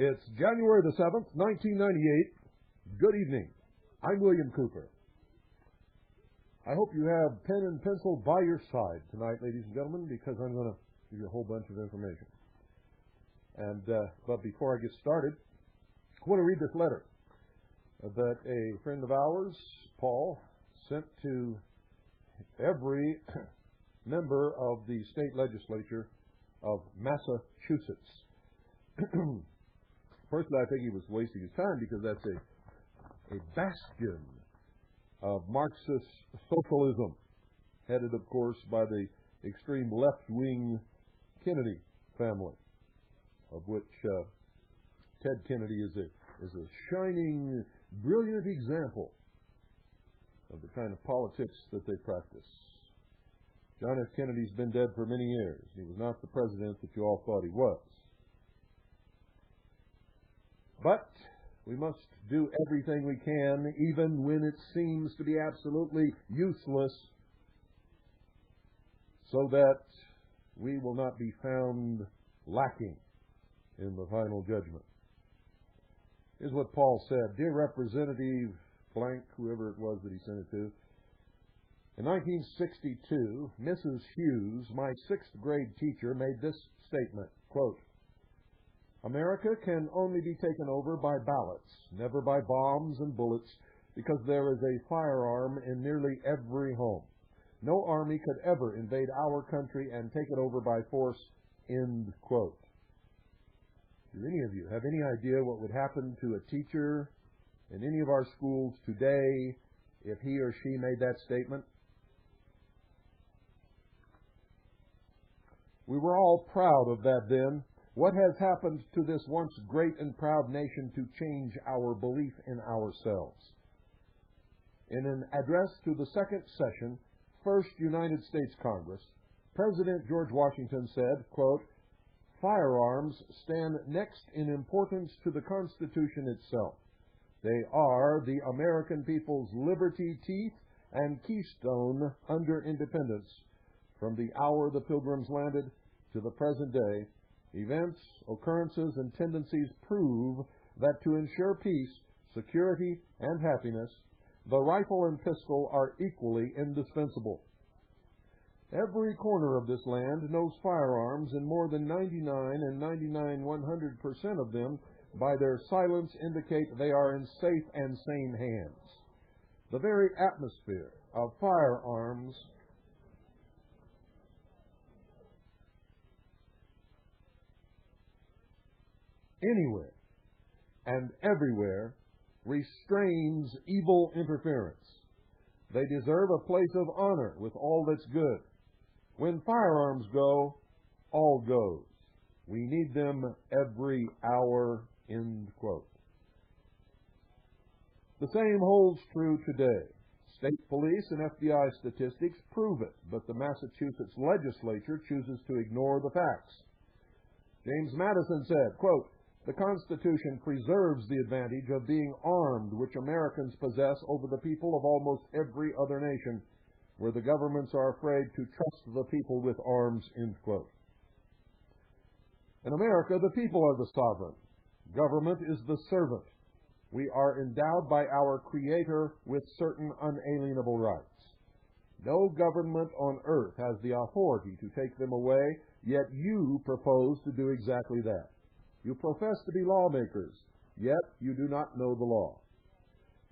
It's January the 7th, 1998. Good evening. I'm William Cooper. I hope you have pen and pencil by your side tonight, ladies and gentlemen, because I'm going to give you a whole bunch of information. But before I get started, I want to read this letter that a friend of ours, Paul, sent to every member of the state legislature of Massachusetts. Personally, I think he was wasting his time because that's a bastion of Marxist socialism, headed, of course, by the extreme left-wing Kennedy family, of which Ted Kennedy is a shining, brilliant example of the kind of politics that they practice. John F. Kennedy's been dead for many years. He was not the president that you all thought he was. But we must do everything we can, even when it seems to be absolutely useless, so that we will not be found lacking in the final judgment. Here's what Paul said. Dear Representative blank, whoever it was that he sent it to, in 1962, Mrs. Hughes, my sixth grade teacher, made this statement, quote, America can only be taken over by ballots, never by bombs and bullets, because there is a firearm in nearly every home. No army could ever invade our country and take it over by force, end quote. Do any of you have any idea what would happen to a teacher in any of our schools today if he or she made that statement? We were all proud of that then. What has happened to this once great and proud nation to change our belief in ourselves? In an address to the second session, First United States Congress, President George Washington said, quote, firearms stand next in importance to the Constitution itself. They are the American people's liberty, teeth, and keystone under independence. From the hour the Pilgrims landed to the present day, events, occurrences, and tendencies prove that to ensure peace, security, and happiness, the rifle and pistol are equally indispensable. Every corner of this land knows firearms, and more than 100% of them, by their silence, indicate they are in safe and sane hands. The very atmosphere of firearms anywhere and everywhere restrains evil interference. They deserve a place of honor with all that's good. When firearms go, all goes. We need them every hour, end quote. The same holds true today. State police and FBI statistics prove it, but the Massachusetts legislature chooses to ignore the facts. James Madison said, quote, the Constitution preserves the advantage of being armed which Americans possess over the people of almost every other nation, where the governments are afraid to trust the people with arms, end quote. In America, the people are the sovereign. Government is the servant. We are endowed by our Creator with certain unalienable rights. No government on earth has the authority to take them away, yet you propose to do exactly that. You profess to be lawmakers, yet you do not know the law.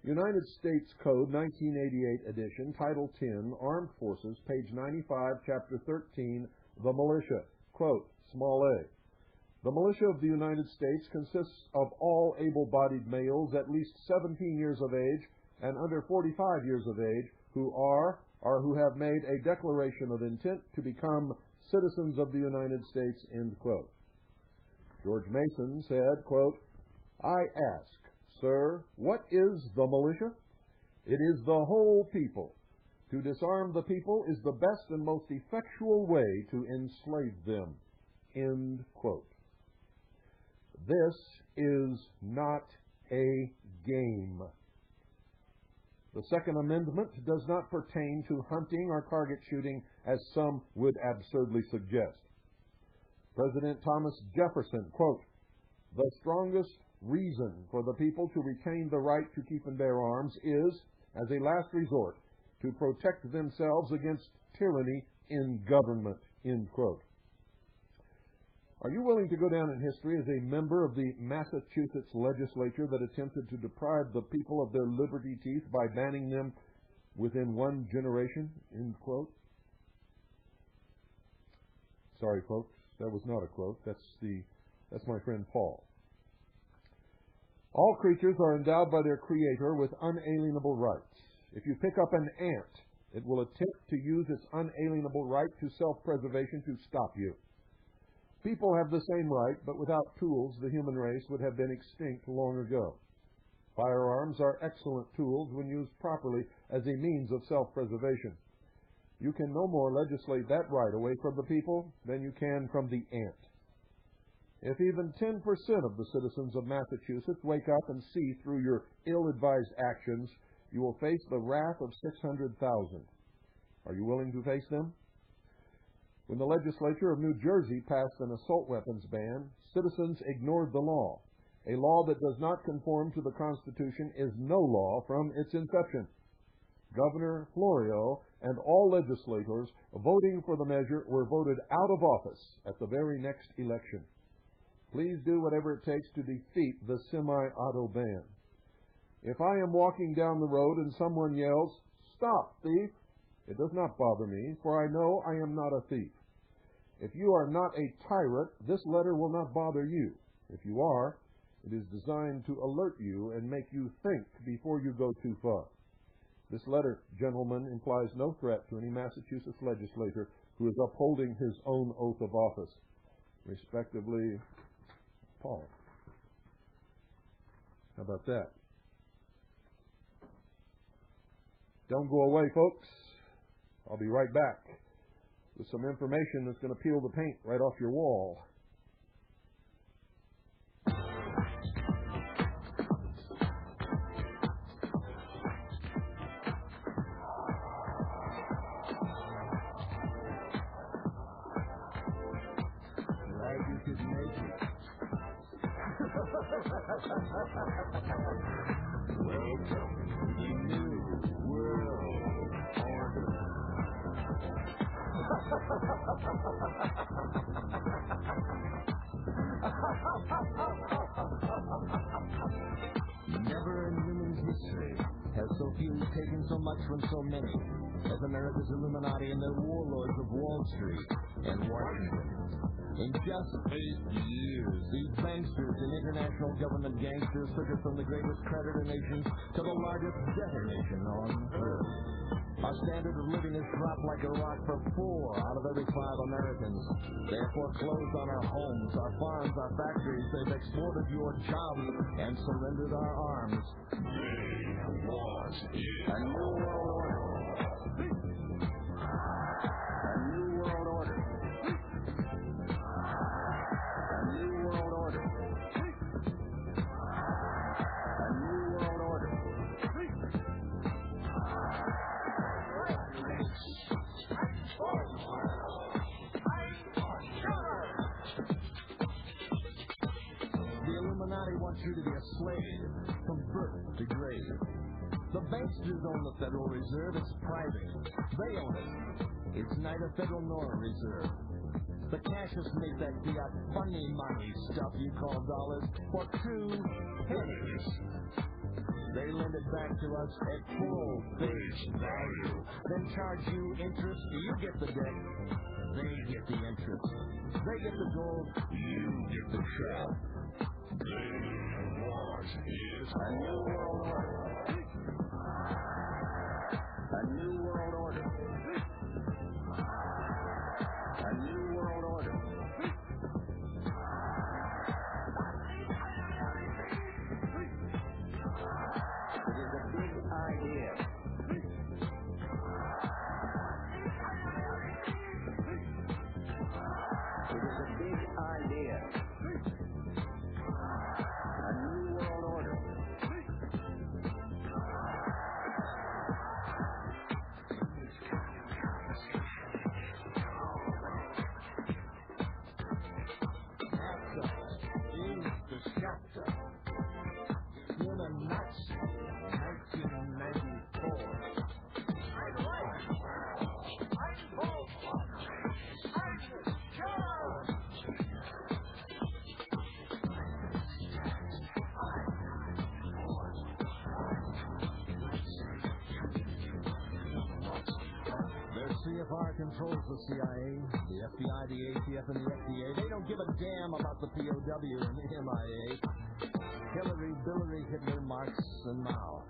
United States Code, 1988 edition, Title 10, Armed Forces, page 95, Chapter 13, the militia. Quote, small a. The militia of the United States consists of all able-bodied males at least 17 years of age and under 45 years of age who are or who have made a declaration of intent to become citizens of the United States, end quote. George Mason said, quote, I ask, sir, what is the militia? It is the whole people. To disarm the people is the best and most effectual way to enslave them, end quote. This is not a game. The Second Amendment does not pertain to hunting or target shooting, as some would absurdly suggest. President Thomas Jefferson, quote, The strongest reason for the people to retain the right to keep and bear arms is, as a last resort, to protect themselves against tyranny in government, end quote. Are you willing to go down in history as a member of the Massachusetts legislature that attempted to deprive the people of their liberty teeth by banning them within one generation, end quote? Sorry, folks, that was not a quote. That's my friend Paul. All creatures are endowed by their Creator with unalienable rights. If you pick up an ant, it will attempt to use its unalienable right to self-preservation to stop you. People have the same right, but without tools, the human race would have been extinct long ago. Firearms are excellent tools when used properly as a means of self-preservation. You can no more legislate that right away from the people than you can from the ant. If even 10% of the citizens of Massachusetts wake up and see through your ill-advised actions, you will face the wrath of 600,000. Are you willing to face them? When the legislature of New Jersey passed an assault weapons ban, citizens ignored the law. A law that does not conform to the Constitution is no law from its inception. Governor Florio and all legislators voting for the measure were voted out of office at the very next election. Please do whatever it takes to defeat the semi-auto ban. If I am walking down the road and someone yells, "Stop, thief!" it does not bother me, for I know I am not a thief. If you are not a tyrant, this letter will not bother you. If you are, it is designed to alert you and make you think before you go too far. This letter, gentlemen, implies no threat to any Massachusetts legislator who is upholding his own oath of office. Respectively, Paul. How about that? Don't go away, folks. I'll be right back with some information that's going to peel the paint right off your wall. Glad you could make it. Welcome to the new world order. Never in human history has so few taken so much from so many as America's Illuminati and their warlords of Wall Street and Washington. In just 8 years, these banksters and international government gangsters took us from the greatest creditor nation to the largest debtor nation on earth. Our standard of living has dropped like a rock for 4 out of every 5 Americans. They have foreclosed on our homes, our farms, our factories. They've exported your jobs and surrendered our arms. They want a new world order. A new world order. A new world order. A new world order. The Illuminati wants you to be a slave from birth to grave. The banksters own the Federal Reserve. It's private. They own it. It's neither federal nor a reserve. The cashiers make that fiat funny money stuff you call dollars for 2 pennies. They lend it back to us at full face value, then charge you interest. You get the debt, they get the interest. They get the gold, you get the trap. They want is a new world order. A new world order. A new world order. It is a big idea. It is a big idea. A new world order. NASA is the controls the CIA, the FBI, the ATF, and the FDA. They don't give a damn about the POW and the MIA. Hillary, Billary, Hitler, Marx, and Mao.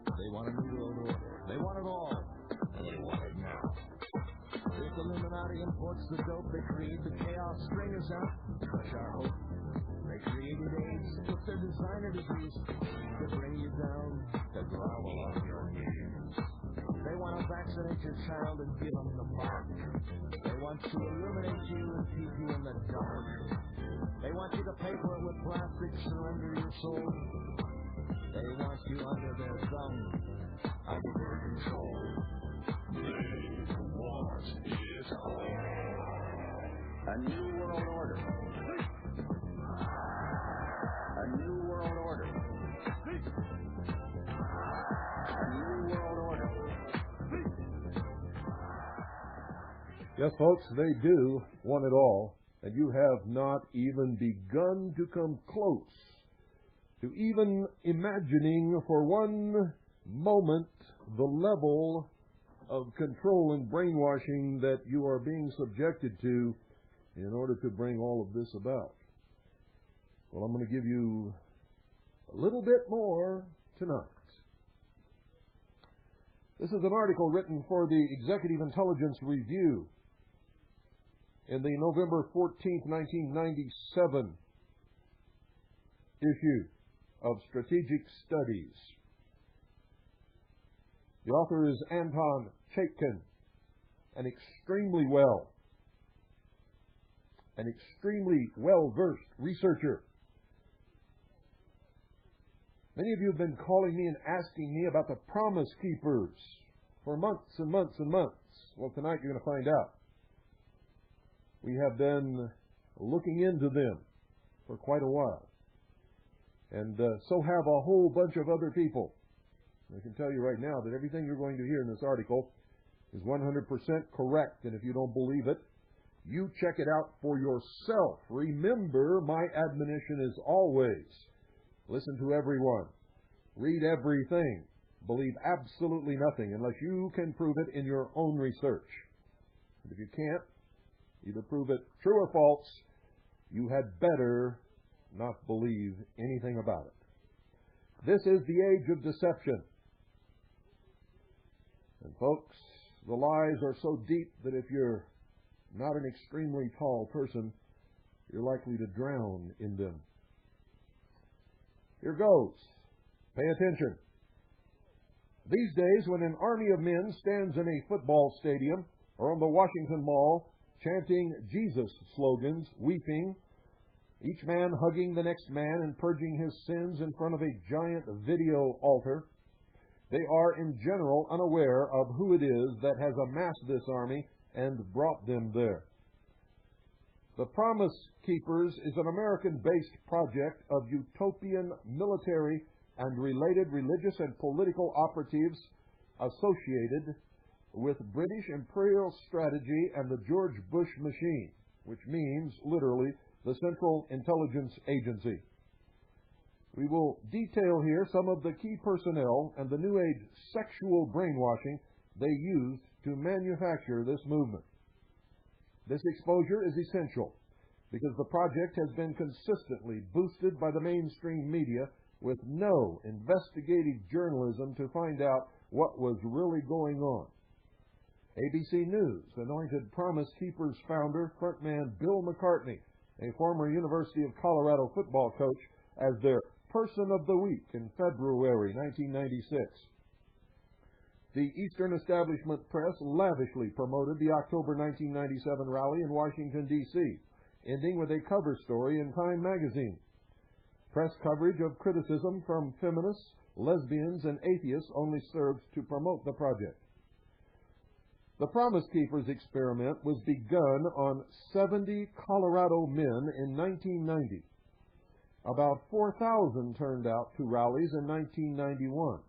They want a new world order. They want it all. And they want it now. If Illuminati imports the dope, they create the chaos, string us out, crush our hope. They created AIDS with their designer degrees to bring you down, to grovel on your knees. They want to vaccinate your child and give them the mark. They want to illuminate you and keep you in the dark. They want you to pay for it with plastic, surrender your soul. They want you under their thumb, under their control. They want it all. A new world order. A new world order. A new world order. Yes, folks, they do want it all, and you have not even begun to come close to even imagining for one moment the level of control and brainwashing that you are being subjected to in order to bring all of this about. Well, I'm going to give you a little bit more tonight. This is an article written for the Executive Intelligence Review in the November 14, 1997 issue of Strategic Studies. The author is Anton Chaikin, an extremely well-versed researcher. Many of you have been calling me and asking me about the Promise Keepers for months and months and months. Well, tonight you're going to find out. We have been looking into them for quite a while. And so have a whole bunch of other people. I can tell you right now that everything you're going to hear in this article is 100% correct. And if you don't believe it, you check it out for yourself. Remember, my admonition is always, listen to everyone. Read everything. Believe absolutely nothing unless you can prove it in your own research. And if you can't, either prove it true or false, you had better not believe anything about it. This is the age of deception. And folks, the lies are so deep that if you're not an extremely tall person, you're likely to drown in them. Here goes. Pay attention. These days, when an army of men stands in a football stadium or on the Washington Mall chanting Jesus slogans, weeping, each man hugging the next man and purging his sins in front of a giant video altar, they are in general unaware of who it is that has amassed this army and brought them there. The Promise Keepers is an American-based project of utopian military and related religious and political operatives associated with British imperial strategy and the George Bush machine, which means, literally, the Central Intelligence Agency. We will detail here some of the key personnel and the New Age sexual brainwashing they used to manufacture this movement. This exposure is essential because the project has been consistently boosted by the mainstream media with no investigative journalism to find out what was really going on. ABC News anointed Promise Keepers founder, frontman Bill McCartney, a former University of Colorado football coach, as their Person of the Week in February 1996. The Eastern Establishment Press lavishly promoted the October 1997 rally in Washington, D.C., ending with a cover story in Time magazine. Press coverage of criticism from feminists, lesbians, and atheists only served to promote the project. The Promise Keepers experiment was begun on 70 Colorado men in 1990. About 4,000 turned out to rallies in 1991.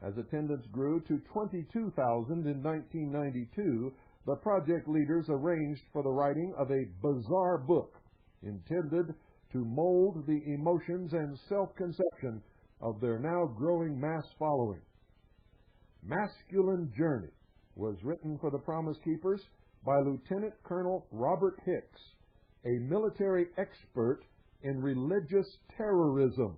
As attendance grew to 22,000 in 1992, the project leaders arranged for the writing of a bizarre book intended to mold the emotions and self-conception of their now growing mass following. Masculine Journey, was written for the Promise Keepers by Lieutenant Colonel Robert Hicks, a military expert in religious terrorism.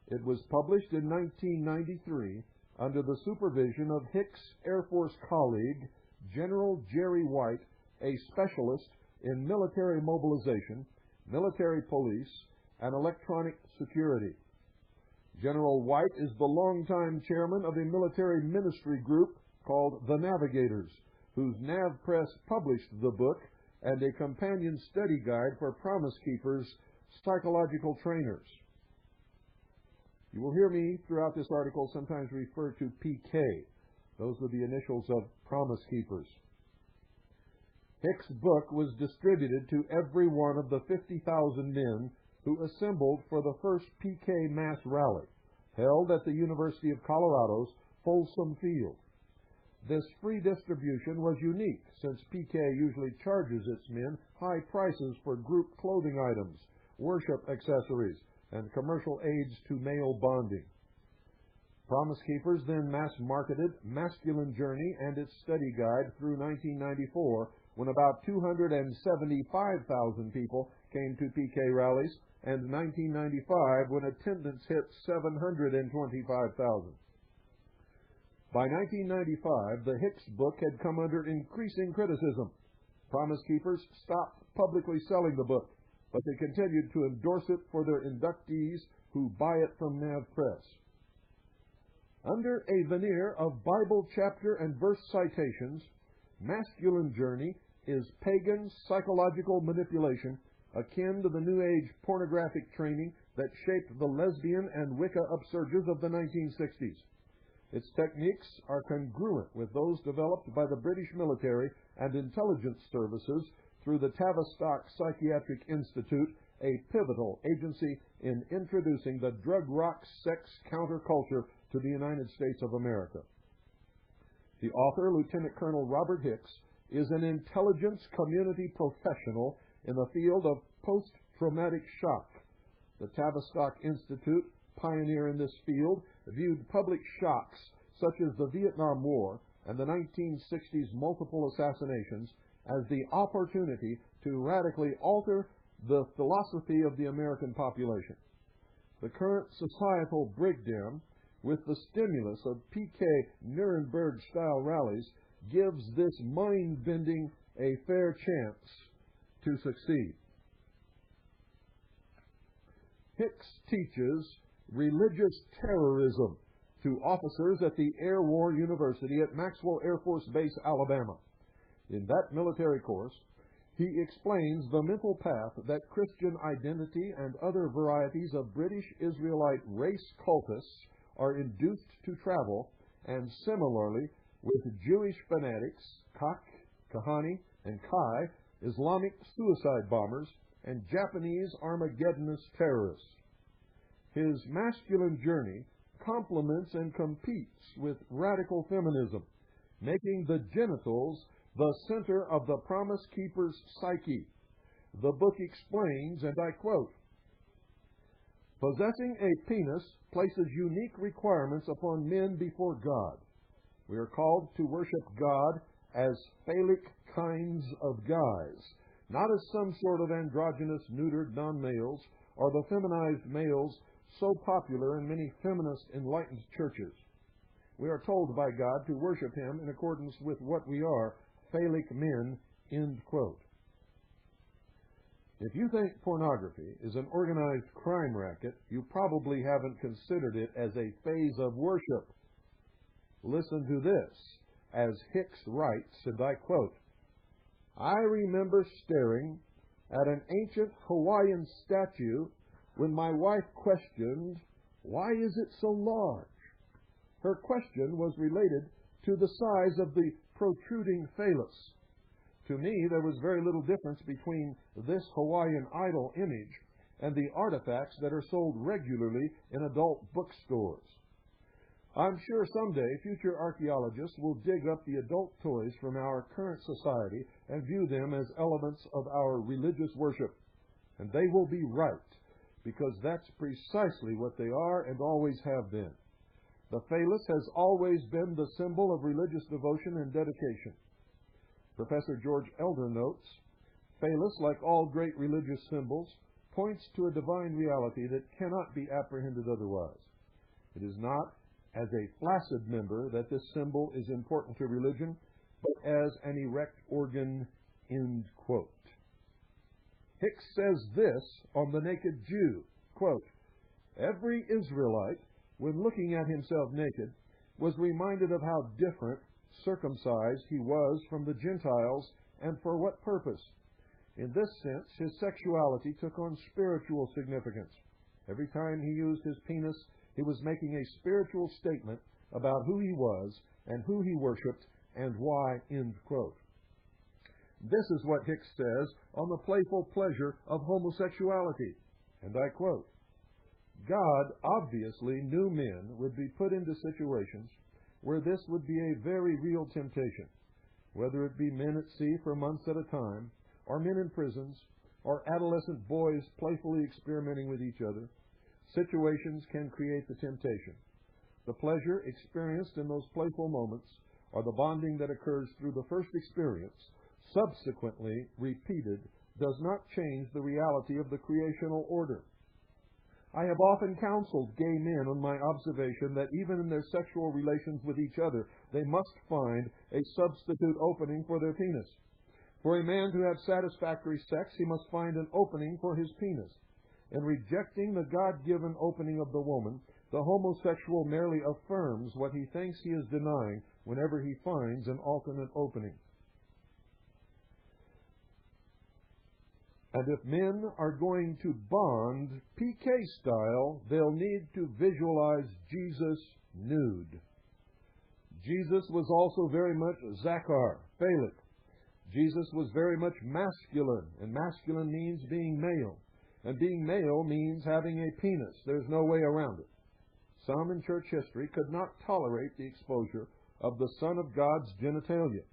It was published in 1993 under the supervision of Hicks' Air Force colleague, General Jerry White, a specialist in military mobilization, military police, and electronic security. General White is the longtime chairman of a military ministry group called the Navigators, whose Nav Press published the book and a companion study guide for Promise Keepers, psychological trainers. You will hear me throughout this article sometimes refer to PK. Those are the initials of Promise Keepers. Hicks' book was distributed to every one of the 50,000 men who assembled for the first PK mass rally, held at the University of Colorado's Folsom Field. This free distribution was unique, since PK usually charges its men high prices for group clothing items, worship accessories, and commercial aids to male bonding. Promise Keepers then mass-marketed Masculine Journey and its study guide through 1994, when about 275,000 people came to PK rallies, and 1995 when attendance hit 725,000. By 1995, the Hicks book had come under increasing criticism. Promise Keepers stopped publicly selling the book, but they continued to endorse it for their inductees who buy it from Nav Press. Under a veneer of Bible chapter and verse citations, Masculine Journey is pagan psychological manipulation akin to the New Age pornographic training that shaped the lesbian and Wicca upsurges of the 1960s. Its techniques are congruent with those developed by the British military and intelligence services through the Tavistock Psychiatric Institute, a pivotal agency in introducing the drug rock sex counterculture to the United States of America. The author, Lieutenant Colonel Robert Hicks, is an intelligence community professional in the field of post-traumatic shock. The Tavistock Institute, pioneer in this field, viewed public shocks such as the Vietnam War and the 1960s multiple assassinations as the opportunity to radically alter the philosophy of the American population. The current societal breakdown, with the stimulus of PK Nuremberg-style rallies, gives this mind-bending a fair chance to succeed. Hicks teaches religious terrorism to officers at the Air War University at Maxwell Air Force Base, Alabama. In that military course, he explains the mental path that Christian identity and other varieties of British Israelite race cultists are induced to travel, and similarly with Jewish fanatics, Kahani, and Kai, Islamic suicide bombers, and Japanese Armageddonist terrorists. His Masculine Journey complements and competes with radical feminism, making the genitals the center of the Promise Keeper's psyche. The book explains, and I quote, "Possessing a penis places unique requirements upon men before God. We are called to worship God as phallic kinds of guys, not as some sort of androgynous, neutered non-males, or the feminized males so popular in many feminist enlightened churches. We are told by God to worship Him in accordance with what we are, phallic men," end quote. If you think pornography is an organized crime racket, you probably haven't considered it as a phase of worship. Listen to this, as Hicks writes, and I quote, "I remember staring at an ancient Hawaiian statue when my wife questioned, 'Why is it so large?' Her question was related to the size of the protruding phallus. To me, there was very little difference between this Hawaiian idol image and the artifacts that are sold regularly in adult bookstores. I'm sure someday future archaeologists will dig up the adult toys from our current society and view them as elements of our religious worship. And they will be right, because that's precisely what they are and always have been. The phallus has always been the symbol of religious devotion and dedication. Professor George Elder notes, phallus, like all great religious symbols, points to a divine reality that cannot be apprehended otherwise. It is not as a flaccid member that this symbol is important to religion, but as an erect organ, end quote. Hicks says this on the naked Jew, quote, every Israelite, when looking at himself naked, was reminded of how different, circumcised he was from the Gentiles, and for what purpose. In this sense, his sexuality took on spiritual significance. Every time he used his penis, he was making a spiritual statement about who he was and who he worshipped and why, end quote. This is what Hicks says on the playful pleasure of homosexuality, and I quote, God obviously knew men would be put into situations where this would be a very real temptation, whether it be men at sea for months at a time, or men in prisons, or adolescent boys playfully experimenting with each other. Situations can create the temptation. The pleasure experienced in those playful moments, or the bonding that occurs through the first experience, subsequently repeated, does not change the reality of the creational order. I have often counseled gay men on my observation that even in their sexual relations with each other, they must find a substitute opening for their penis. For a man to have satisfactory sex, he must find an opening for his penis. In rejecting the God-given opening of the woman, the homosexual merely affirms what he thinks he is denying whenever he finds an alternate opening. And if men are going to bond PK style, they'll need to visualize Jesus nude. Jesus was also very much Zakar, phallic. Jesus was very much masculine, and masculine means being male. And being male means having a penis. There's no way around it. Some in church history could not tolerate the exposure of the Son of God's genitalia.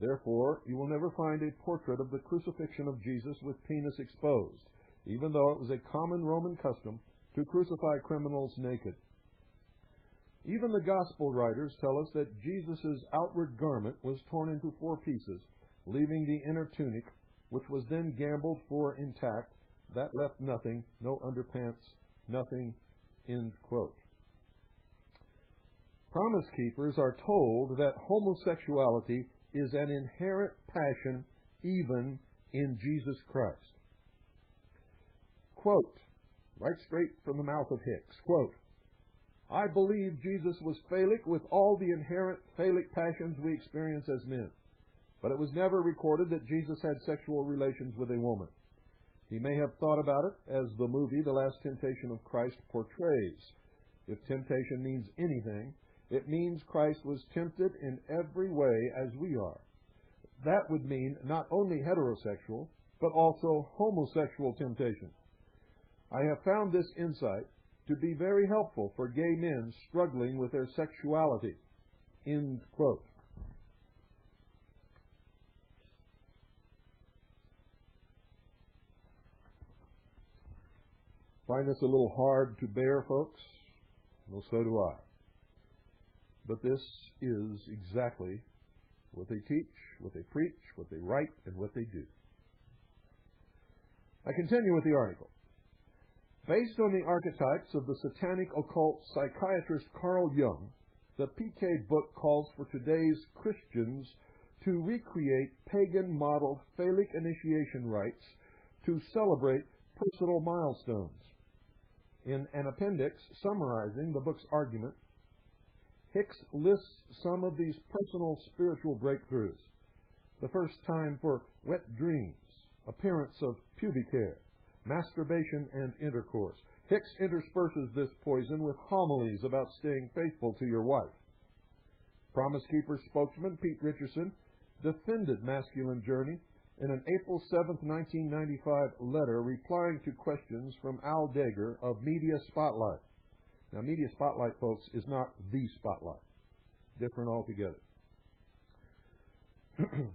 Therefore, you will never find a portrait of the crucifixion of Jesus with penis exposed, even though it was a common Roman custom to crucify criminals naked. Even the gospel writers tell us that Jesus' outward garment was torn into 4 pieces, leaving the inner tunic, which was then gambled for intact. That left nothing, no underpants, nothing, end quote. Promise keepers are told that homosexuality is an inherent passion even in Jesus Christ. Quote, right straight from the mouth of Hicks, quote, I believe Jesus was phallic with all the inherent phallic passions we experience as men, but it was never recorded that Jesus had sexual relations with a woman. He may have thought about it as the movie The Last Temptation of Christ portrays. If temptation means anything, it means Christ was tempted in every way as we are. That would mean not only heterosexual, but also homosexual temptation. I have found this insight to be very helpful for gay men struggling with their sexuality. End quote. Find this a little hard to bear, folks? Well, so do I. But this is exactly what they teach, what they preach, what they write, and what they do. I continue with the article. Based on the archetypes of the satanic occult psychiatrist Carl Jung, the PK book calls for today's Christians to recreate pagan-modeled phallic initiation rites to celebrate personal milestones. In an appendix summarizing the book's argument, Hicks lists some of these personal spiritual breakthroughs. The first time for wet dreams, appearance of pubic hair, masturbation, and intercourse. Hicks intersperses this poison with homilies about staying faithful to your wife. Promise Keeper spokesman Pete Richardson defended masculine journey in an April 7, 1995 letter replying to questions from Al Dager of Media Spotlight. Now, Media Spotlight, folks, is not the Spotlight. Different altogether. Question.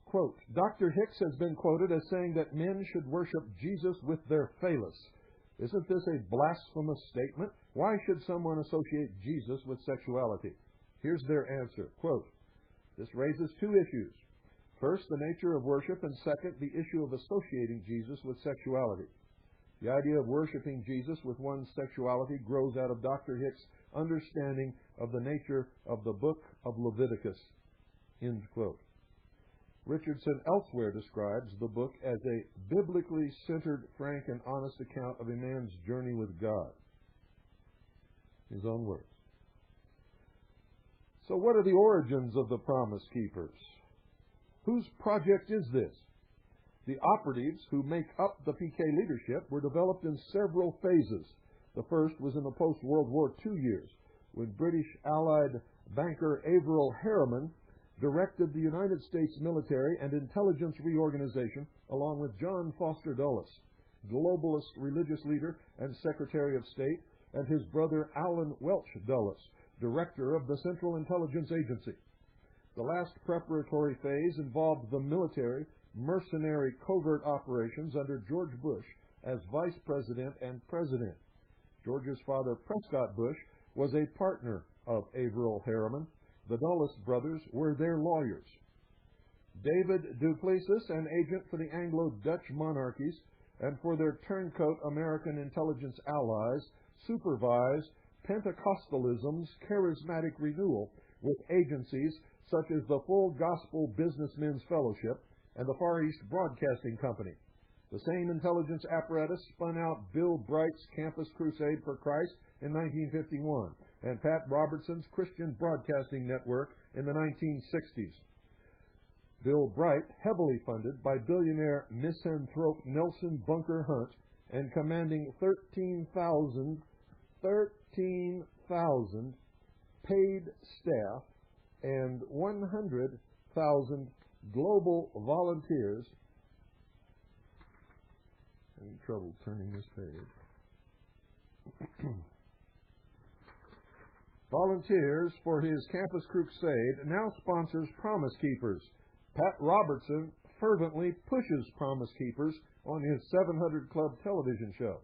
Quote, Dr. Hicks has been quoted as saying that men should worship Jesus with their phallus. Isn't this a blasphemous statement? Why should someone associate Jesus with sexuality? Here's their answer. Quote, this raises two issues. First, the nature of worship, and second, the issue of associating Jesus with sexuality. The idea of worshiping Jesus with one's sexuality grows out of Dr. Hicks' understanding of the nature of the book of Leviticus. End quote. Richardson elsewhere describes the book as a biblically centered, frank, and honest account of a man's journey with God. His own words. So what are the origins of the Promise Keepers? Whose project is this? The operatives who make up the PK leadership were developed in several phases. The first was in the post-World War II years, when British Allied banker Averell Harriman directed the United States military and intelligence reorganization, along with John Foster Dulles, globalist religious leader and Secretary of State, and his brother Allen Welch Dulles, director of the Central Intelligence Agency. The last preparatory phase involved the military, mercenary covert operations under George Bush as vice president and president. George's father, Prescott Bush, was a partner of Averell Harriman. The Dulles brothers were their lawyers. David Duplessis, an agent for the Anglo-Dutch monarchies and for their turncoat American intelligence allies, supervised Pentecostalism's charismatic renewal with agencies such as the Full Gospel Businessmen's Fellowship and the Far East Broadcasting Company. The same intelligence apparatus spun out Bill Bright's Campus Crusade for Christ in 1951 and Pat Robertson's Christian Broadcasting Network in the 1960s. Bill Bright, heavily funded by billionaire misanthrope Nelson Bunker Hunt and commanding 13,000 paid staff and 100,000 global volunteers. Having trouble turning this page. Volunteers for his Campus Crusade now sponsors Promise Keepers. Pat Robertson fervently pushes Promise Keepers on his 700 Club television show.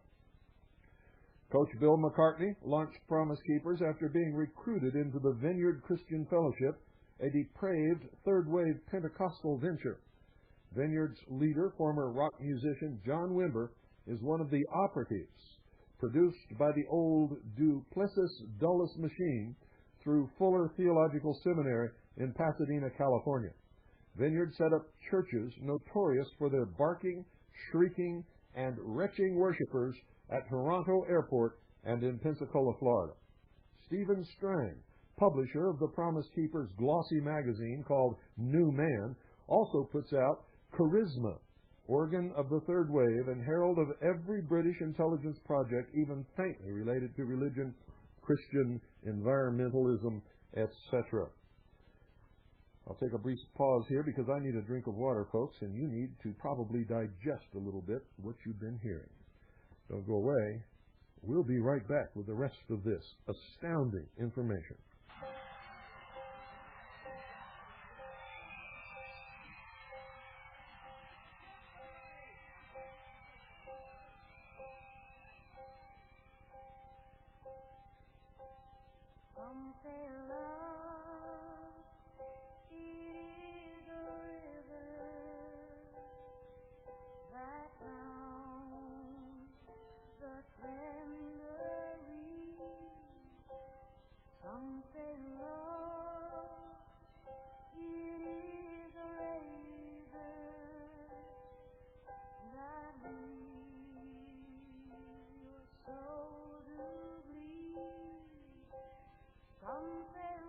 Coach Bill McCartney launched Promise Keepers after being recruited into the Vineyard Christian Fellowship, a depraved third-wave Pentecostal venture. Vineyard's leader, former rock musician John Wimber, is one of the operatives produced by the old Duplessis Dulles machine through Fuller Theological Seminary in Pasadena, California. Vineyard set up churches notorious for their barking, shrieking, and retching worshipers at Toronto Airport and in Pensacola, Florida. Stephen Strang, publisher of the Promise Keepers glossy magazine called New Man, also puts out Charisma, organ of the third wave and herald of every British intelligence project even faintly related to religion, Christian environmentalism, etc. I'll take a brief pause here because I need a drink of water, folks, and you need to probably digest a little bit what you've been hearing. Don't go away. We'll be right back with the rest of this astounding information. Some say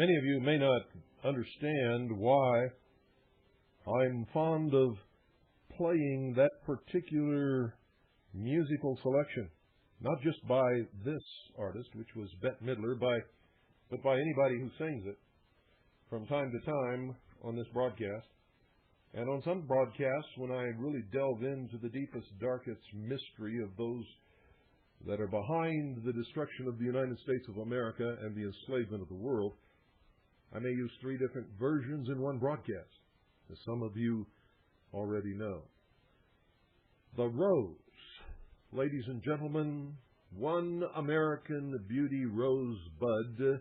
Many of you may not understand why I'm fond of playing that particular musical selection, not just by this artist, which was Bette Midler, but by anybody who sings it from time to time on this broadcast. And on some broadcasts, when I really delve into the deepest, darkest mystery of those that are behind the destruction of the United States of America and the enslavement of the world, I may use 3 different versions in one broadcast, as some of you already know. The Rose. Ladies and gentlemen, one American beauty rosebud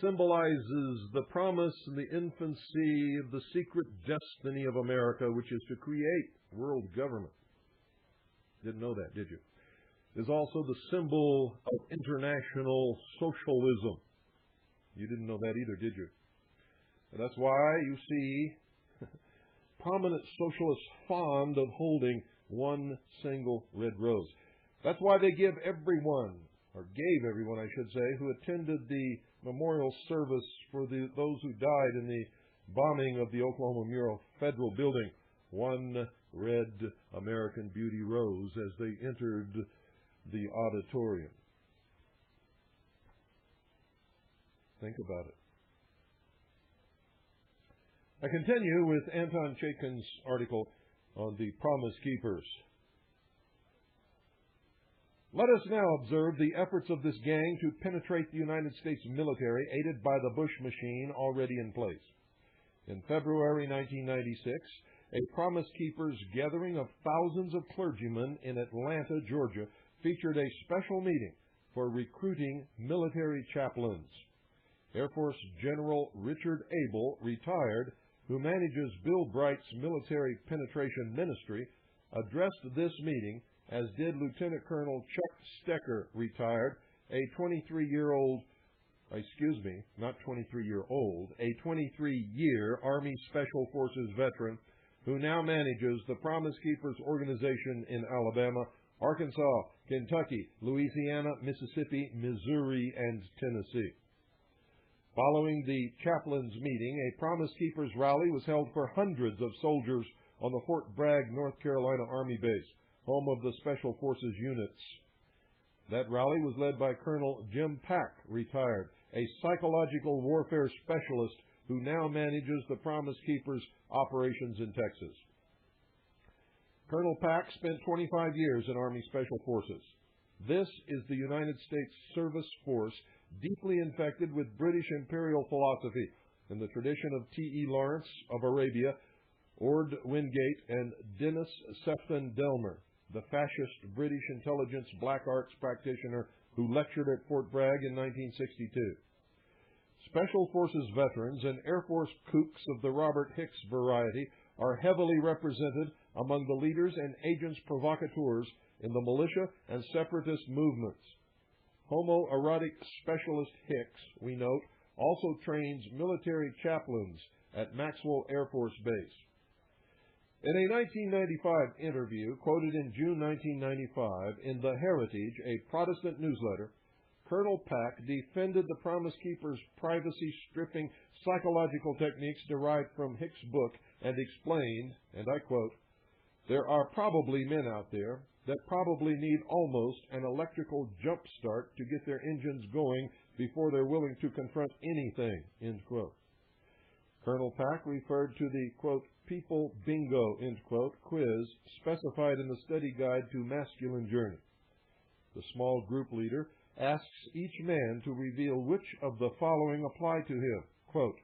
symbolizes the promise and the infancy of the secret destiny of America, which is to create world government. Didn't know that, did you? Is also the symbol of international socialism. You didn't know that either, did you? And that's why you see prominent socialists fond of holding one single red rose. That's why they give everyone, or gave everyone, I should say, who attended the memorial service for those who died in the bombing of the Oklahoma Mural Federal Building, one red American beauty rose as they entered the auditorium. Think about it. I continue with Anton Chaikin's article on the Promise Keepers. Let us now observe the efforts of this gang to penetrate the United States military, aided by the Bush machine already in place. In February 1996, a Promise Keepers gathering of thousands of clergymen in Atlanta, Georgia, featured a special meeting for recruiting military chaplains. Air Force General Richard Abel, retired, who manages Bill Bright's military penetration ministry, addressed this meeting, as did Lieutenant Colonel Chuck Stecker, retired, a 23-year Army Special Forces veteran who now manages the Promise Keepers organization in Alabama, Arkansas, Kentucky, Louisiana, Mississippi, Missouri, and Tennessee. Following the chaplains' meeting, a Promise Keepers rally was held for hundreds of soldiers on the Fort Bragg, North Carolina Army base, home of the Special Forces units. That rally was led by Colonel Jim Pack, retired, a psychological warfare specialist who now manages the Promise Keepers operations in Texas. Colonel Pack spent 25 years in Army Special Forces. This is the United States service force deeply infected with British imperial philosophy in the tradition of T.E. Lawrence of Arabia, Ord Wingate, and Dennis Sefton Delmer, the fascist British intelligence black arts practitioner who lectured at Fort Bragg in 1962. Special Forces veterans and Air Force kooks of the Robert Hicks variety are heavily represented among the leaders and agents provocateurs in the militia and separatist movements. Homoerotic specialist Hicks, we note, also trains military chaplains at Maxwell Air Force Base. In a 1995 interview quoted in June 1995 in The Heritage, a Protestant newsletter, Colonel Pack defended the Promise Keepers' privacy-stripping psychological techniques derived from Hicks' book and explained, and I quote, "There are probably men out there that probably need almost an electrical jump start to get their engines going before they're willing to confront anything," end quote. Colonel Pack referred to the, quote, "people bingo," end quote, quiz specified in the study guide to Masculine Journey. The small group leader asks each man to reveal which of the following apply to him. Quote,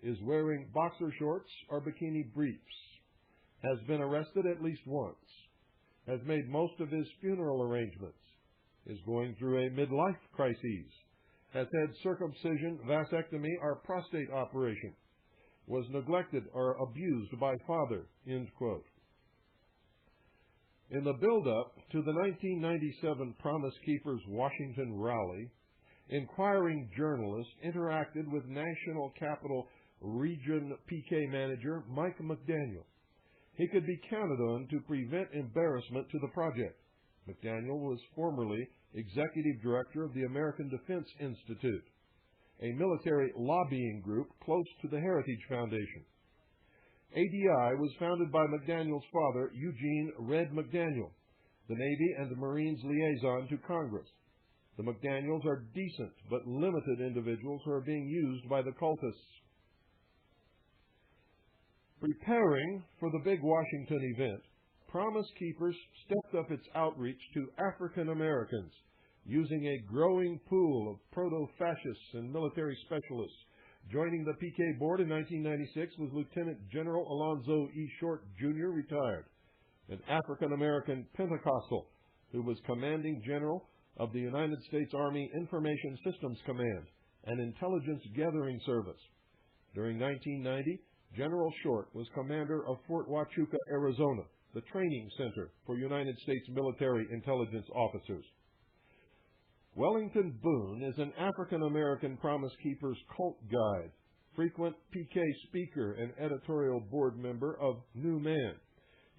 "is wearing boxer shorts or bikini briefs, has been arrested at least once, has made most of his funeral arrangements, is going through a midlife crisis, has had circumcision, vasectomy, or prostate operation, was neglected or abused by father," end quote. In the build-up to the 1997 Promise Keepers Washington rally, inquiring journalists interacted with National Capital Region PK manager Mike McDaniel. He could be counted on to prevent embarrassment to the project. McDaniel was formerly executive director of the American Defense Institute. a military lobbying group close to the Heritage Foundation. ADI was founded by McDaniel's father, Eugene Red McDaniel, the Navy and the Marines liaison to Congress. The McDaniels are decent but limited individuals who are being used by the cultists. Preparing for the big Washington event, Promise Keepers stepped up its outreach to African Americans, using a growing pool of proto-fascists and military specialists. Joining the PK board in 1996 was Lieutenant General Alonzo E. Short, Jr., retired, an African-American Pentecostal who was commanding general of the United States Army Information Systems Command, an intelligence gathering service. During 1990, General Short was commander of Fort Huachuca, Arizona, the training center for United States military intelligence officers. Wellington Boone is an African-American Promise Keepers cult guide, frequent PK speaker and editorial board member of New Man.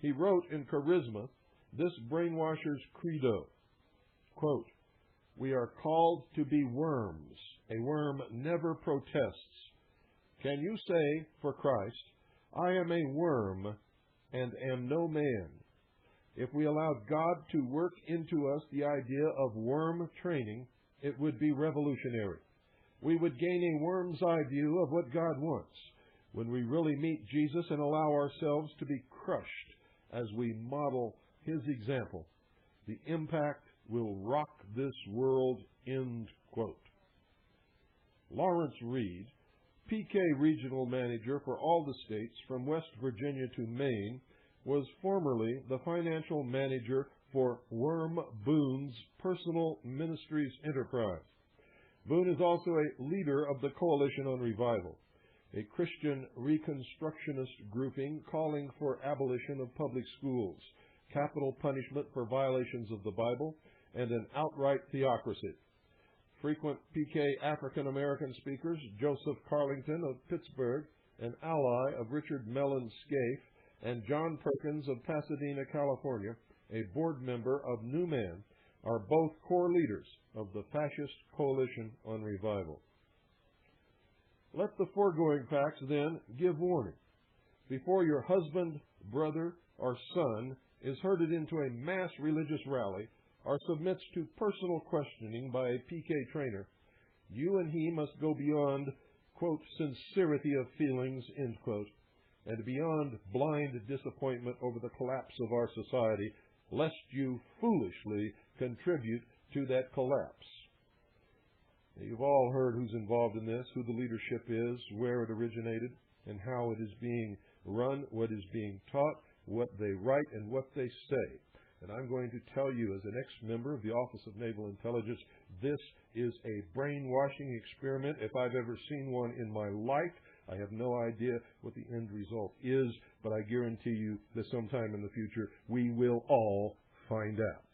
He wrote in Charisma this brainwasher's credo, quote, "We are called to be worms. A worm never protests. Can you say, for Christ, I am a worm and am no man? If we allowed God to work into us the idea of worm training, it would be revolutionary. We would gain a worm's eye view of what God wants when we really meet Jesus and allow ourselves to be crushed as we model His example. The impact will rock this world," end quote. Lawrence Reed, PK Regional Manager for all the states from West Virginia to Maine, was formerly the financial manager for Worm Boone's Personal Ministries Enterprise. Boone is also a leader of the Coalition on Revival, a Christian Reconstructionist grouping calling for abolition of public schools, capital punishment for violations of the Bible, and an outright theocracy. Frequent PK African-American speakers, Joseph Carlington of Pittsburgh, an ally of Richard Mellon Scaife, and John Perkins of Pasadena, California, a board member of New Man, are both core leaders of the Fascist Coalition on Revival. Let the foregoing facts then give warning. Before your husband, brother, or son is herded into a mass religious rally or submits to personal questioning by a PK trainer, you and he must go beyond, quote, sincerity of feelings, end quote, and beyond blind disappointment over the collapse of our society, lest you foolishly contribute to that collapse. You've all heard who's involved in this, who the leadership is, where it originated, and how it is being run, what is being taught, what they write, and what they say. And I'm going to tell you, as an ex-member of the Office of Naval Intelligence, this is a brainwashing experiment if I've ever seen one in my life. I have no idea what the end result is, but I guarantee you that sometime in the future we will all find out.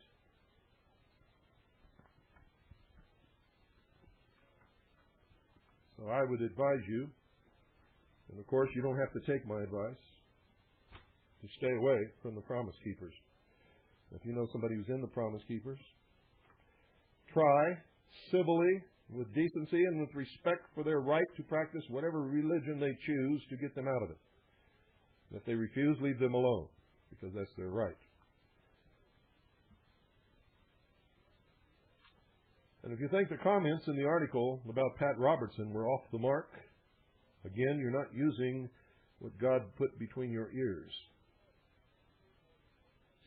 So I would advise you, and of course you don't have to take my advice, to stay away from the Promise Keepers. If you know somebody who's in the Promise Keepers, try civilly, with decency, and with respect for their right to practice whatever religion they choose to get them out of it. If they refuse, leave them alone, because that's their right. And if you think the comments in the article about Pat Robertson were off the mark, again, you're not using what God put between your ears.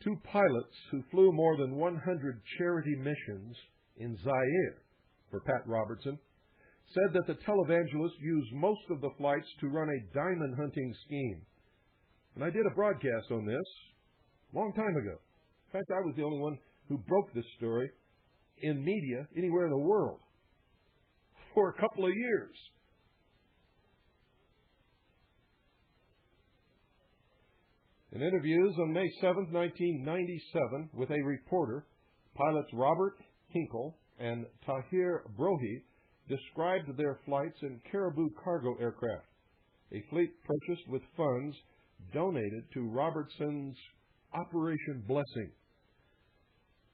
2 pilots who flew more than 100 charity missions in Zaire for Pat Robertson said that the televangelist used most of the flights to run a diamond hunting scheme. And I did a broadcast on this a long time ago. In fact, I was the only one who broke this story in media anywhere in the world for a couple of years. In interviews on May 7, 1997, with a reporter, pilots Robert Hinkle and Tahir Brohi described their flights in Caribou cargo aircraft, a fleet purchased with funds donated to Robertson's Operation Blessing.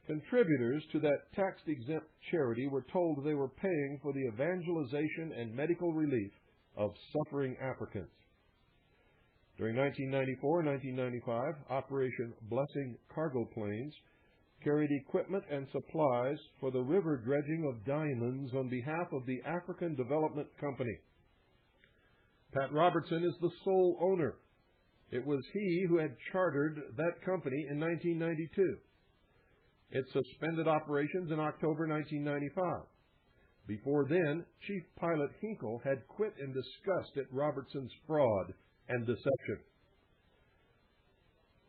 Contributors to that tax-exempt charity were told they were paying for the evangelization and medical relief of suffering Africans. During 1994 and 1995, Operation Blessing cargo planes carried equipment and supplies for the river dredging of diamonds on behalf of the African Development Company. Pat Robertson is the sole owner. It was he who had chartered that company in 1992. It suspended operations in October 1995. Before then, Chief Pilot Hinkle had quit in disgust at Robertson's fraud and deception.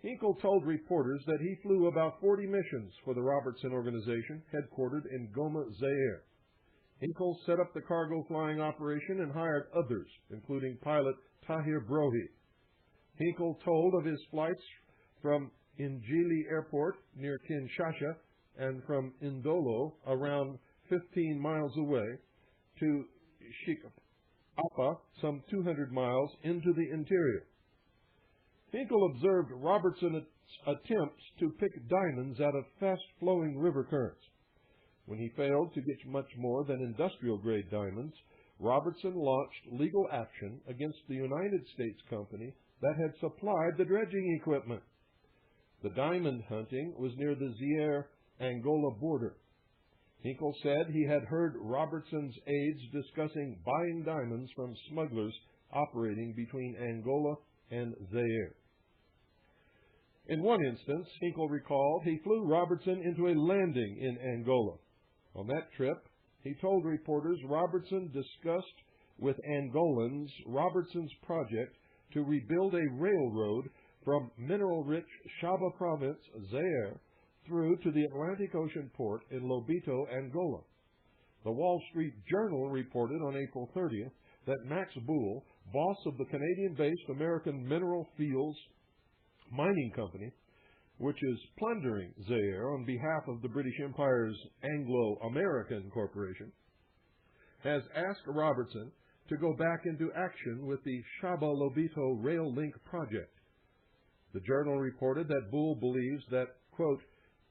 Hinkle told reporters that he flew about 40 missions for the Robertson organization, headquartered in Goma, Zaire. Hinkle set up the cargo flying operation and hired others, including pilot Tahir Brohi. Hinkle told of his flights from Njili Airport near Kinshasa and from Indolo, around 15 miles away, to Shikapa, some 200 miles into the interior. Hinkle observed Robertson's attempts to pick diamonds out of fast-flowing river currents. When he failed to get much more than industrial-grade diamonds, Robertson launched legal action against the United States company that had supplied the dredging equipment. The diamond hunting was near the Zaire-Angola border. Hinkle said he had heard Robertson's aides discussing buying diamonds from smugglers operating between Angola and Zaire. In one instance, Hinkle recalled, he flew Robertson into a landing in Angola. On that trip, he told reporters Robertson discussed with Angolans Robertson's project to rebuild a railroad from mineral-rich Shaba province, Zaire, through to the Atlantic Ocean port in Lobito, Angola. The Wall Street Journal reported on April 30th that Max Boole, boss of the Canadian-based American Mineral Fields Mining Company, which is plundering Zaire on behalf of the British Empire's Anglo-American Corporation, has asked Robertson to go back into action with the Shaba-Lobito Rail Link project. The Journal reported that Boole believes that, quote,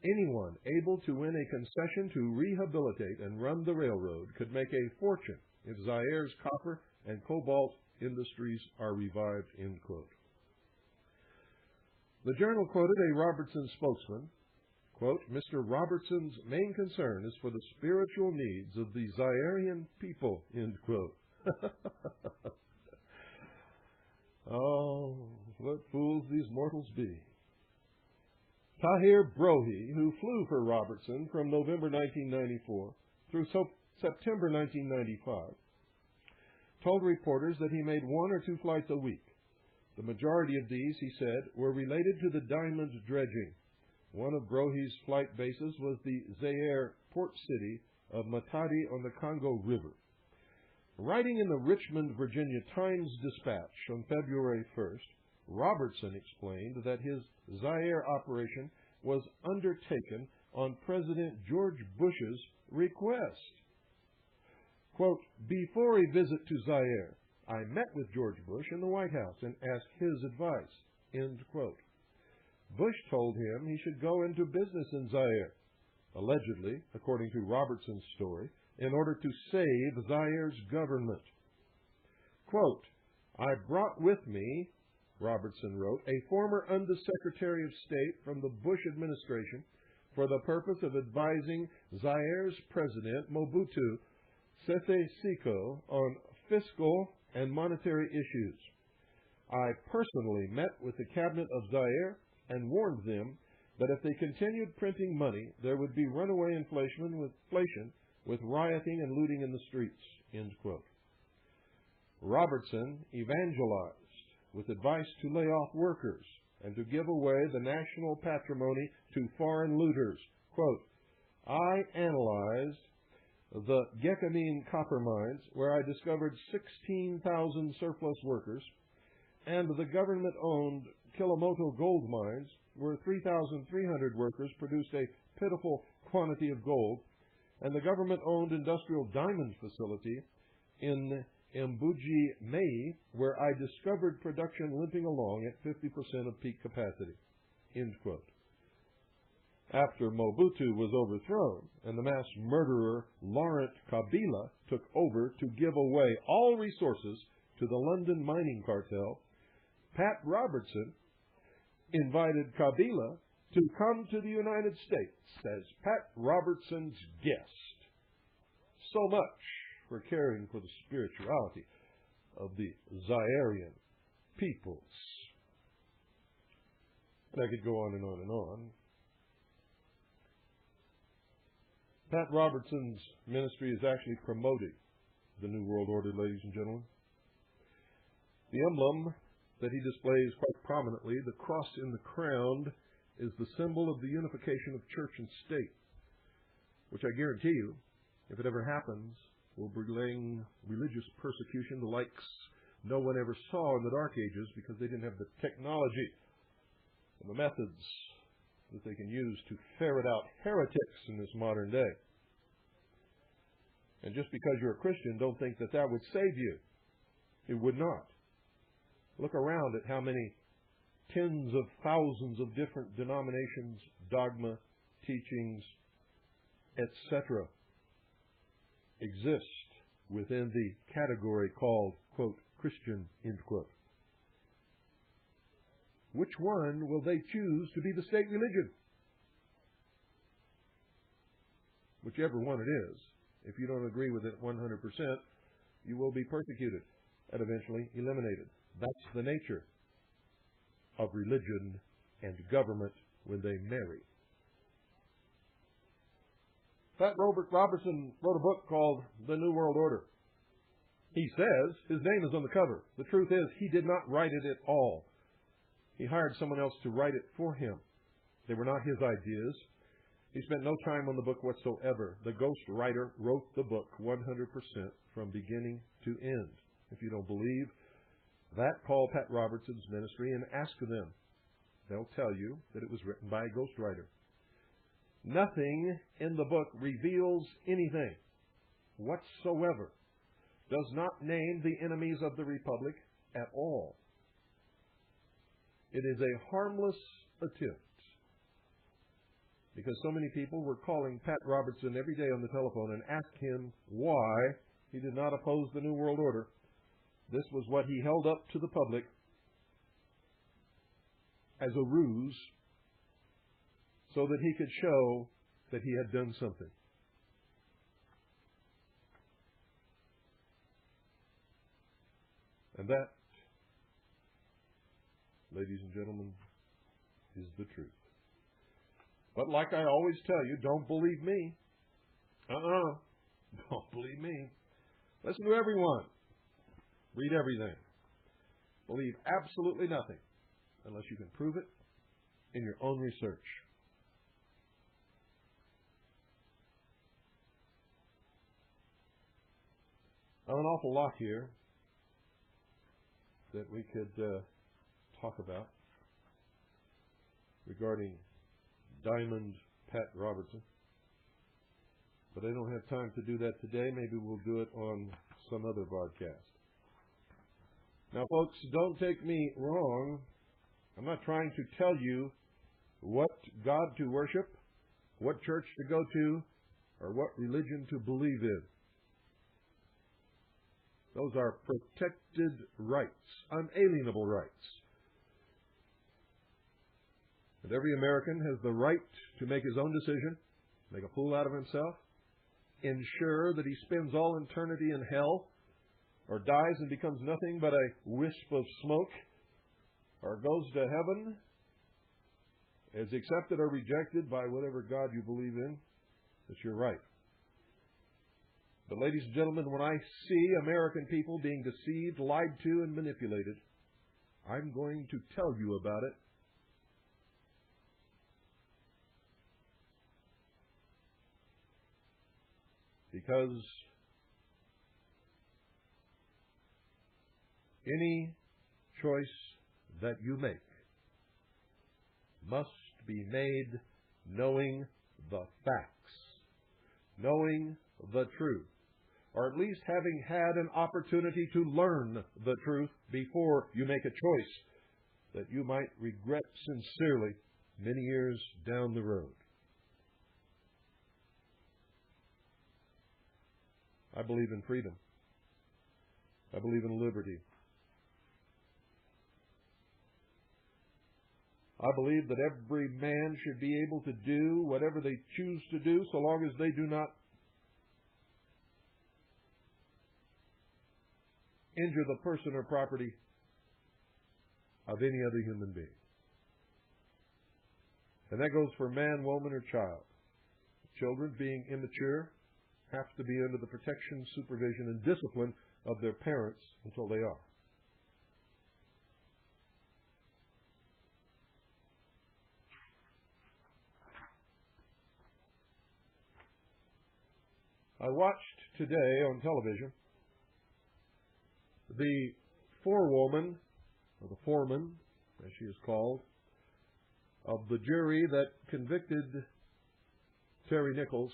anyone able to win a concession to rehabilitate and run the railroad could make a fortune if Zaire's copper and cobalt industries are revived, end quote. The Journal quoted a Robertson spokesman, quote, Mr. Robertson's main concern is for the spiritual needs of the Zairean people, end quote. Oh, what fools these mortals be. Tahir Brohi, who flew for Robertson from November 1994 through September 1995, told reporters that he made 1 or 2 flights a week. The majority of these, he said, were related to the diamond dredging. One of Brohi's flight bases was the Zaire port city of Matadi on the Congo River. Writing in the Richmond, Virginia Times-Dispatch on February 1st, Robertson explained that his Zaire operation was undertaken on President George Bush's request. Quote, before a visit to Zaire, I met with George Bush in the White House and asked his advice, end quote. Bush told him he should go into business in Zaire, allegedly, according to Robertson's story, in order to save Zaire's government. Quote, I brought with me, Robertson wrote, a former Undersecretary of State from the Bush administration for the purpose of advising Zaire's president, Mobutu Sese Seko, on fiscal and monetary issues. I personally met with the cabinet of Zaire and warned them that if they continued printing money, there would be runaway inflation with rioting and looting in the streets, end quote. Robertson evangelized with advice to lay off workers and to give away the national patrimony to foreign looters. Quote, I analyzed the Gekamine copper mines, where I discovered 16,000 surplus workers, and the government-owned Kilomoto gold mines, where 3,300 workers produced a pitiful quantity of gold, and the government-owned industrial diamond facility in Mbuji Mei, where I discovered production limping along at 50% of peak capacity, end quote. after Mobutu was overthrown and the mass murderer Laurent Kabila took over to give away all resources to the London mining cartel, Pat Robertson invited Kabila to come to the United States as Pat Robertson's guest. So much for caring for the spirituality of the Zairian peoples. And I could go on and on and on. Pat Robertson's ministry is actually promoting the New World Order, ladies and gentlemen. The emblem that he displays quite prominently, the cross in the crown, is the symbol of the unification of church and state, which I guarantee you, if it ever happens, will bring religious persecution the likes no one ever saw in the Dark Ages, because they didn't have the technology and the methods that they can use to ferret out heretics in this modern day. And just because you're a Christian, don't think that that would save you. It would not. Look around at how many tens of thousands of different denominations, dogma, teachings, etc. exist within the category called, quote, Christian, end quote. Which one will they choose to be the state religion? Whichever one it is. If you don't agree with it 100%, you will be persecuted and eventually eliminated. That's the nature of religion and government when they marry. Pat Robertson wrote a book called The New World Order. He says his name is on the cover. The truth is, he did not write it at all. He hired someone else to write it for him. They were not his ideas. He spent no time on the book whatsoever. The ghost writer wrote the book 100% from beginning to end. If you don't believe that, call Pat Robertson's ministry and ask them. They'll tell you that it was written by a ghostwriter. Nothing in the book reveals anything whatsoever. Does not name the enemies of the Republic at all. It is a harmless attempt, because so many people were calling Pat Robertson every day on the telephone and asked him why he did not oppose the New World Order. This was what he held up to the public as a ruse so that he could show that he had done something. And that, ladies and gentlemen, is the truth. But like I always tell you, don't believe me. Don't believe me. Listen to everyone. Read everything. Believe absolutely nothing unless you can prove it in your own research. Now, an awful lot here that we could talk about regarding Diamond Pat Robertson. But I don't have time to do that today. Maybe we'll do it on some other broadcast. Now, folks, don't take me wrong. I'm not trying to tell you what God to worship, what church to go to, or what religion to believe in. Those are protected rights, unalienable rights. And every American has the right to make his own decision, make a fool out of himself, ensure that he spends all eternity in hell, or dies and becomes nothing but a wisp of smoke, or goes to heaven, is accepted or rejected by whatever God you believe in. That's your right. But ladies and gentlemen, when I see American people being deceived, lied to, and manipulated, I'm going to tell you about it. Because any choice that you make must be made knowing the facts, knowing the truth, or at least having had an opportunity to learn the truth before you make a choice that you might regret sincerely many years down the road. I believe in freedom. I believe in liberty. I believe that every man should be able to do whatever they choose to do so long as they do not injure the person or property of any other human being. And that goes for man, woman, or child. Children, being immature, have to be under the protection, supervision, and discipline of their parents until they are. I watched today on television the forewoman, or the foreman, as she is called, of the jury that convicted Terry Nichols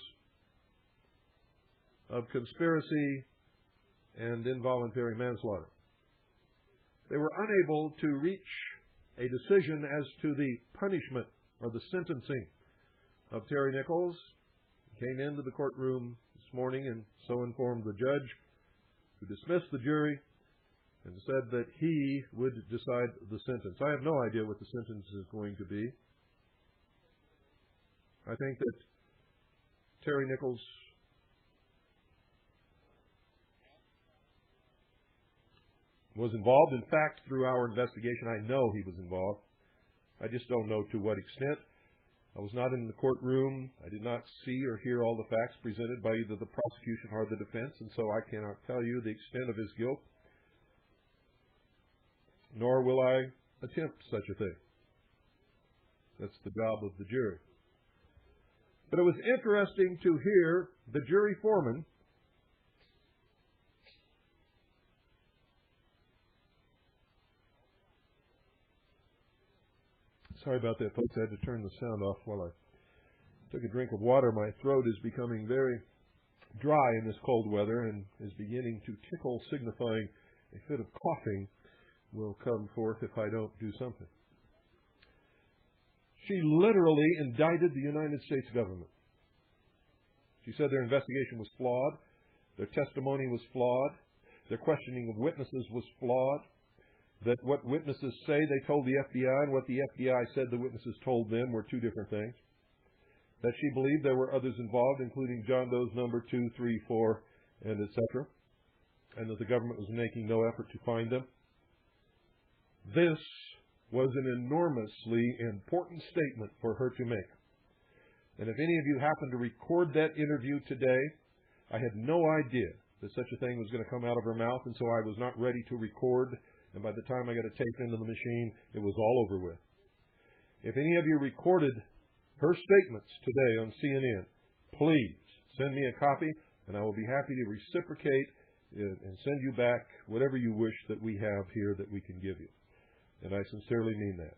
of conspiracy and involuntary manslaughter. They were unable to reach a decision as to the punishment or the sentencing of Terry Nichols. He came into the courtroom this morning and so informed the judge, who dismissed the jury and said that he would decide the sentence. I have no idea what the sentence is going to be. I think that Terry Nichols was involved. In fact, through our investigation, I know he was involved. I just don't know to what extent. I was not in the courtroom. I did not see or hear all the facts presented by either the prosecution or the defense, and so I cannot tell you the extent of his guilt, nor will I attempt such a thing. That's the job of the jury. But it was interesting to hear the jury foreman sorry about that, folks. I had to turn the sound off while I took a drink of water. My throat is becoming very dry in this cold weather and is beginning to tickle, signifying a fit of coughing will come forth if I don't do something. She literally indicted the United States government. She said their investigation was flawed, their testimony was flawed, their questioning of witnesses was flawed, that what witnesses say they told the FBI and what the FBI said the witnesses told them were two different things, that she believed there were others involved, including John Doe's number 2, 3, 4, and etc., and that the government was making no effort to find them. This was an enormously important statement for her to make. And if any of you happen to record that interview today, I had no idea that such a thing was going to come out of her mouth, and so I was not ready to record, and by the time I got a tape into the machine, it was all over with. If any of you recorded her statements today on CNN, please send me a copy, and I will be happy to reciprocate and send you back whatever you wish that we have here that we can give you. And I sincerely mean that.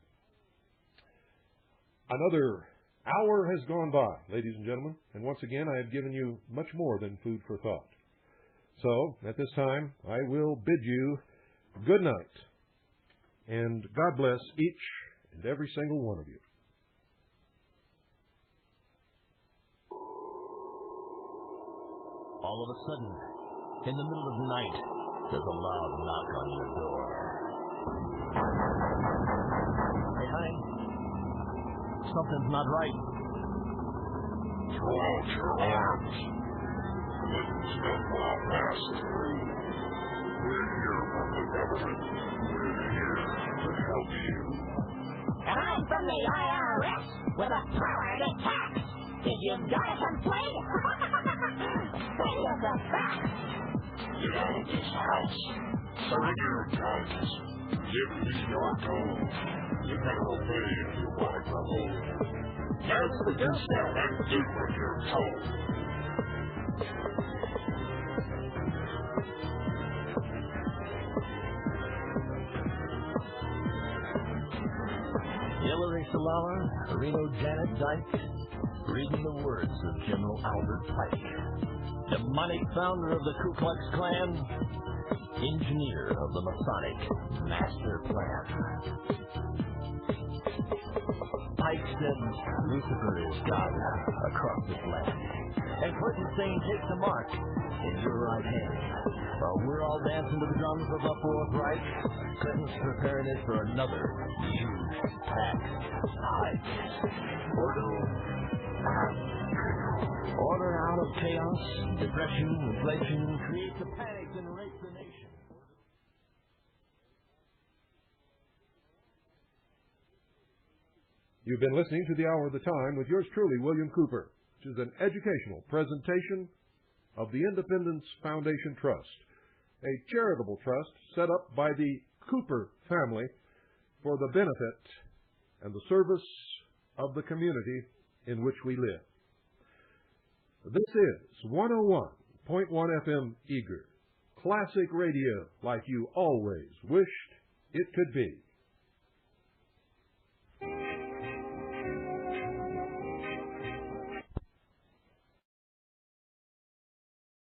Another hour has gone by, ladies and gentlemen, and once again I have given you much more than food for thought. So, at this time, I will bid you good night, and God bless each and every single one of you. All of a sudden, in the middle of the night, there's a loud knock on your door. Hey, honey, something's not right. Throw out your arms. Things that will pass through. We're here from the government. We're here to help you. And I'm from the IRS with a power to tax. If you've got a complaint, send us a fax. Get out of this house. Surrender your guns. Give me your gold. You better obey if you want to hold. Never do so and do what you're told. Hillary Salama, Reno Janet Dyke, reading the words of General Albert Pike, demonic founder of the Ku Klux Klan, engineer of the Masonic Master Plan. Pike said Lucifer is God across this land. And Clinton's saying take the mark in your right hand. While we're all dancing to the drums of the Fourth Reich, Clinton's preparing it for another huge tax hike. Order out of chaos, depression, inflation, creates a panic and rapes the nation. You've been listening to The Hour of the Time with yours truly, William Cooper, which is an educational presentation of the Independence Foundation Trust, a charitable trust set up by the Cooper family for the benefit and the service of the community in which we live. This is 101.1 FM Eager, classic radio like you always wished it could be.